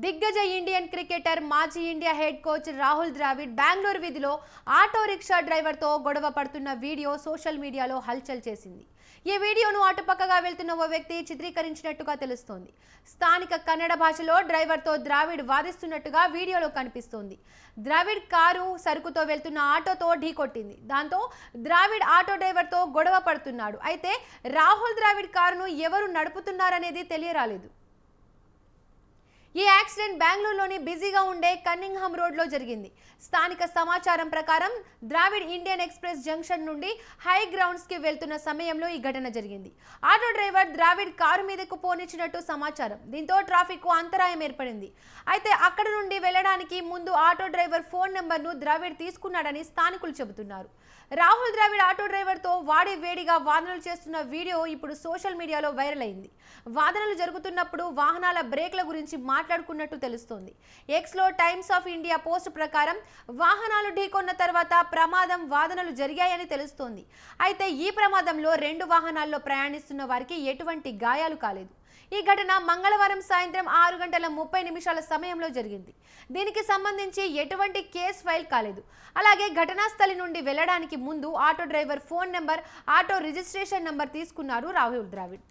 దిగ్గజ Indian cricketer మాజీ India head coach Rahul Dravid Bengaluru వీధిలో ఆటో రిక్షా డ్రైవర్తో గొడవ పడుతున్న వీడియో సోషల్ మీడియాలో హల్చల్ చేసింది. ఈ వీడియోను అటుపక్కగా వెళ్తున్న ఓ వ్యక్తి చిత్రీకరించినట్టుగా తెలుస్తోంది. స్థానిక కన్నడ భాషలో డ్రైవర్తో ద్రావిడ్ వాదిస్తున్నట్టుగా వీడియోలో కనిపిస్తోంది. ద్రావిడ్ కారు సరుకుతో వెళ్తున్న ఆటోతో ఢీకొట్టింది. దాంతో ద్రావిడ్ ఆటో డ్రైవర్తో గొడవ పడుతున్నాడు. అయితే రాహుల్ ద్రావిడ్ కారును ఎవరు నడుపుతున్నారనేది తెలియరాలేదు. ఈ యాక్సిడెంట్ బెంగళూరులోని బిజీగా ఉండే కన్నింగ్హామ్ రోడ్లో జరిగింది. స్థానిక సమాచారం ప్రకారం ద్రావిడ్ ఇండియన్ ఎక్స్ప్రెస్ జంక్షన్ నుండి హై గ్రౌండ్స్కి వెళ్తున్న సమయంలో ఈ ఘటన జరిగింది. ఆటో డ్రైవర్ ద్రావిడ్ కారు మీదకు పోనిచ్చినట్టు సమాచారం. దీంతో ట్రాఫిక్ అంతరాయం ఏర్పడింది. అయితే అక్కడ నుండి వెళ్లడానికి ముందు ఆటో డ్రైవర్ ఫోన్ నెంబర్ను ద్రావిడ్ తీసుకున్నాడని స్థానికులు చెబుతున్నారు. రాహుల్ ద్రావిడ్ ఆటో డ్రైవర్తో వేడిగా వాదనలు చేస్తున్న వీడియో ఇప్పుడు సోషల్ మీడియాలో వైరల్ అయింది. వాదనలు జరుగుతున్నప్పుడు వాహనాల బ్రేక్ల గురించి మాట్లాడుకున్నట్టు తెలుస్తోంది. ఎక్స్లో టైమ్స్ ఆఫ్ ఇండియా పోస్ట్ ప్రకారం వాహనాలు ఢీకొన్న తర్వాత ప్రమాదం వాదనలు జరిగాయని తెలుస్తోంది. అయితే ఈ ప్రమాదంలో 2 వాహనాల్లో ప్రయాణిస్తున్న వారికి ఎటువంటి గాయాలు కాలేదు. ఈ ఘటన మంగళవారం సాయంత్రం 6:30 సమయంలో జరిగింది. దీనికి సంబంధించి ఎటువంటి కేసు ఫైల్ కాలేదు. అలాగే ఘటనా స్థలి నుండి వెళ్లడానికి ముందు auto driver phone number, auto registration number తీసుకున్నారు రాహుల్ ద్రావిడ్.